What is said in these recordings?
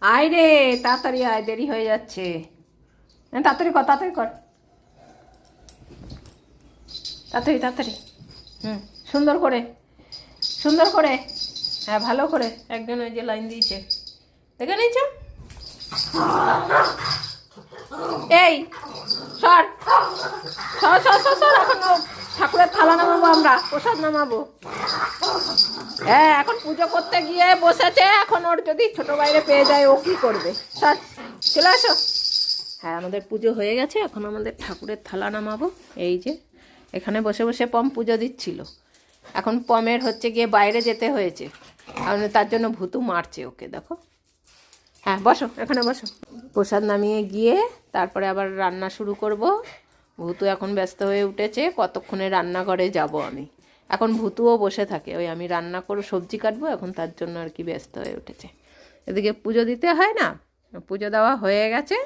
আয় রে, তাড়াতাড়ি আয়, দেরি হয়ে যাচ্ছে। তাড়াতাড়ি কর, তাড়াতাড়ি কর, তাড়াতাড়ি তাড়াতাড়ি। সুন্দর করে, সুন্দর করে। হ্যাঁ, ভালো করে। একজন ওই যে লাইন দিয়েছে, দেখে নিয়েছ? এই সর সর সর সর সর। এখন ঠাকুরের থালা নামাবো, আমরা প্রসাদ নামাবো। হ্যাঁ, এখন পুজো করতে গিয়ে বসেছে। এখন ওর যদি ছোট বাইরে পেয়ে যায় ও কি করবে? সর, চলে আসো। হ্যাঁ, আমাদের পুজো হয়ে গেছে। এখন আমাদের ঠাকুরের থালা নামাবো। এই যে এখানে বসে বসে পম পুজো দিচ্ছিল। এখন পমের হচ্ছে গিয়ে বাইরে যেতে হয়েছে, তার জন্য ভূতু মারছে ওকে, দেখো। হ্যাঁ, বসো, এখানে বসো। প্রসাদ নামিয়ে গিয়ে তারপরে আবার রান্না শুরু করব। ভূতু এখন ব্যস্ত হয়ে উঠেছে, কতক্ষণে রান্নাঘরে যাব আমি। এখন ভূতুও বসে থাকে, ওই আমি রান্না করে সবজি কাটবো, এখন তার জন্য আর কি ব্যস্ত হয়ে উঠেছে। এদিকে পুজো দিতে হয় না, পুজো দেওয়া হয়ে গেছে।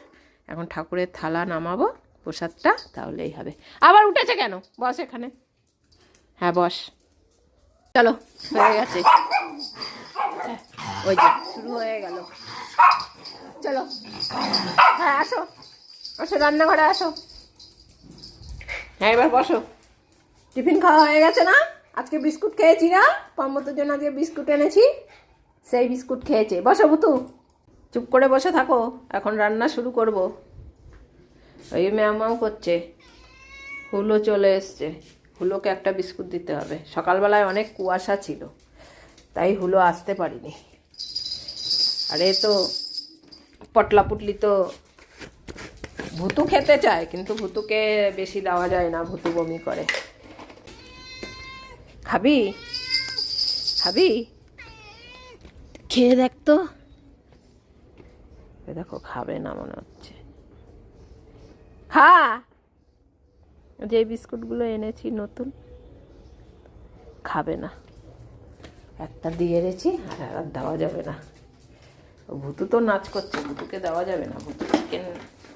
এখন ঠাকুরের থালা নামাবো প্রসাদটা, তাহলেই হবে। আবার উঠেছে কেন? বস এখানে। হ্যাঁ, বস। চলো, হয়ে গেছে। ওই যে শুরু হয়ে গেল। চলো, হ্যাঁ আসো, আসো রান্নাঘরে আসো। হ্যাঁ, এবার বসো। টিফিন খাওয়া হয়ে গেছে না? আজকে বিস্কুট খেয়েছি না? পম্মতের জন্য আজকে বিস্কুট এনেছি, সেই বিস্কুট খেয়েছে। বসো ভুতু, চুপ করে বসে থাকো, এখন রান্না শুরু করব। ওই ম্যাও করছে। হুলো চলে এসছে, হুলোকে একটা বিস্কুট দিতে হবে। সকালবেলায় অনেক কুয়াশা ছিল, তাই হুলো আসতে পারিনি। আর এ তো পটলা পুটলি তো ভুতু খেতে চায়, কিন্তু ভুতুকে বেশি দেওয়া যায় না, ভুতু বমি করে। খাবি? খাবি? খেয়ে দেখ তো। দেখো, খাবে না মনে হচ্ছে। খা। যে বিস্কুটগুলো এনেছি নতুন, খাবে না। একটা দিয়ে এনেছি, আর দেওয়া যাবে না। ভুতু তো নাচ করছে, ভুতুকে দেওয়া যাবে না। ভুতু চিকেন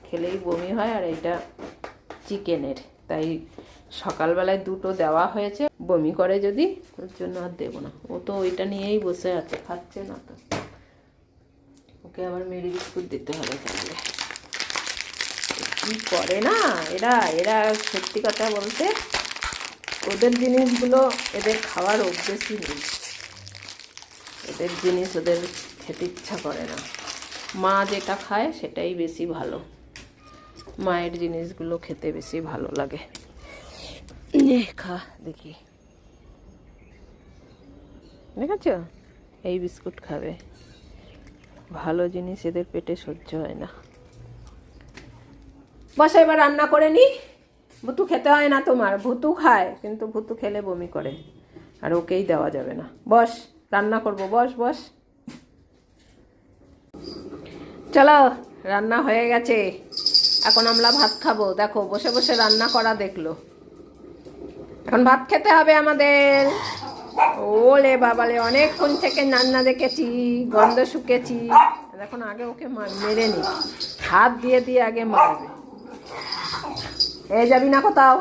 খেলেই বমি হয়, আর এইটা চিকেনের, তাই সকালবেলায় দুটো দেওয়া হয়েছে। বমি করে যদি, ওর জন্য আর দেবো না। ও তো ওইটা নিয়েই বসে আছে, খাচ্ছে না তো। ওকে আবার মেরি বিস্কুট দিতে হবে। তাহলে কি করে না এরা, এরা সত্যি কথা বলতে ওদের জিনিসগুলো এদের খাওয়ার অভ্যেসই নেই। এদের জিনিস ওদের খেতে ইচ্ছা করে না। মা যেটা খায় সেটাই বেশি ভালো, মায়ের জিনিসগুলো খেতে বেশি ভালো লাগে। খা দেখি, দেখেছ? এই বিস্কুট খাবে। ভালো জিনিস এদের পেটে সহ্য হয় না। বসে, এবার রান্না করে নি। ভুতু খেতে হয় না তোমার, ভুতু খায়, কিন্তু ভুতু খেলে বমি করে, আর ওকেই দেওয়া যাবে না। বস, রান্না করব, বস বস। চলো, রান্না হয়ে গেছে। এখন আমরা ভাত খাবো। দেখো, বসে বসে রান্না করা দেখলো। এখন ভাত খেতে হবে আমাদের। ওলে বাবালে, অনেকক্ষণ থেকে রান্না দেখেছি, গন্ধ শুকেছি। এখন আগে ওকে মেরে নি, হাত দিয়ে দিয়ে আগে মারবে। যাবি না কোথাও,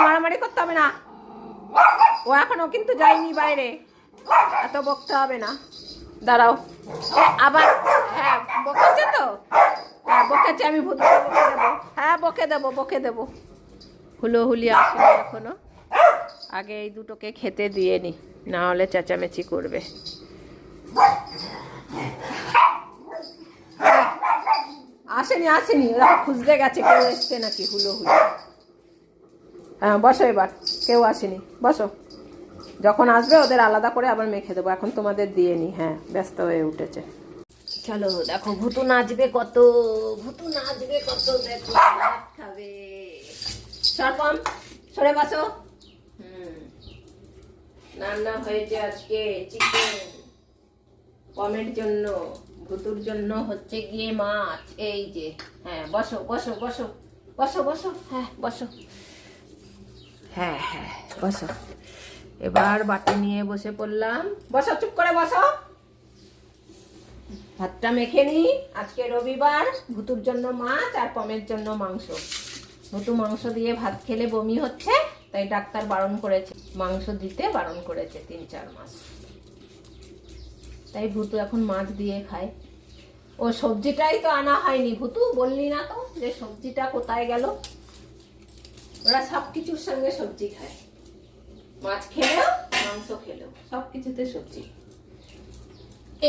মারামারি করতে হবে না। ও এখনো কিন্তু যায়নি বাইরে, এত বকতে হবে না। দাঁড়াও, আবার। হ্যাঁ, বকেছে তো। হ্যাঁ, বকেছে। আমি ভূতকে বকে দেবো। হ্যাঁ, বকে দেবো, বকে দেবো। হুলোহুলি আসেনি এখনো, আগে এই দুটোকে খেতে দিয়ে নি, না হলে চেঁচামেচি করবে। আসেনি আসেনি, ওরা খুঁজতে গেছে কেউ এসছে নাকি। হুলোহুলি। হ্যাঁ, বসো এবার। কেউ আসেনি, বসো। যখন আসবে ওদের আলাদা করে আবার মেখে দেবো, এখন তোমাদের দিয়ে নি। হ্যাঁ, ব্যস্ত হয়ে উঠেছে। চলো, দেখো ভুতু নাচবে কত, ভুতু নাচবে কত। দেখো, ভাত খাবে। সরপম, সরে বসো। রান্না হয়েছে আজকে চিকেন, পমের জন্য। ভুতুর জন্য হচ্ছে গিয়ে মাছ। এই যে, হ্যাঁ বসো বসো বসো বসো বসো। হ্যাঁ বসো, হ্যাঁ হ্যাঁ বসো। এবার বাটি নিয়ে বসে পড়লাম। বসো, চুপ করে বসো। ভাতটা মেখে নি। আজকে রবিবার, ভুতুর জন্য মাছ আর পমের জন্য মাংস। ভুতু মাংস দিয়ে ভাত খেলে বমি হচ্ছে, তাই ডাক্তার বারণ করেছে, মাংস দিতে বারণ করেছে 3-4 মাস। তাই ভুতু এখন মাছ দিয়ে খায়। ও সবজিটাই তো আনা হয়নি, ভুতু বললি না তো যে সবজিটা কোথায় গেল। ওরা সব কিছুর সঙ্গে সবজি খায়, মাছ খেলেও মাংস খেলেও সব কিছুতে সবজি।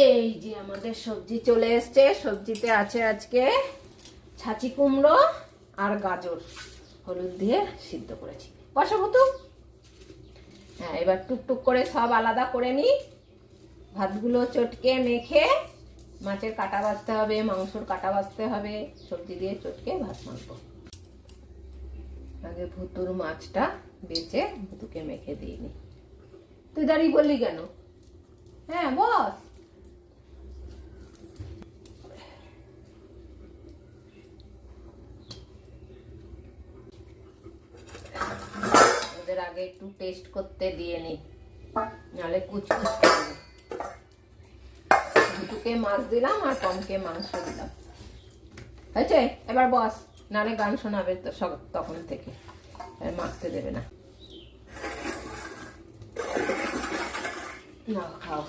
এই যে আমাদের সবজি চলে এসছে। সবজিতে আছে আজকে ছাঁচি কুমড়ো আর গাজর, হলুদ দিয়ে সিদ্ধ করেছি। বসো ভুতু। হ্যাঁ, এবার টুকটুক করে সব আলাদা করে নি। ভাতগুলো চটকে মেখে মাছের কাটা বাছতে হবে, মাংসর কাটা বাছতে হবে, সবজি দিয়ে চটকে ভাত মাখবো। আগে ভুতুর মাছটা বেচে ভুতুকে মেখে দিইনি। তুই দাঁড়িয়ে বললি কেন? হ্যাঁ বস। ওদের আগে একটু টেস্ট করতে দিয়ে নি, নাহলে কুচকুচ করবে। ভুতুকে মাছ দিলাম আর টমকে মাংস দিলাম। হয়েছে, এবার বস, নাহলে গান শোনাবে তো সব তখন থেকে, মাখতে দেবে না। না খাও।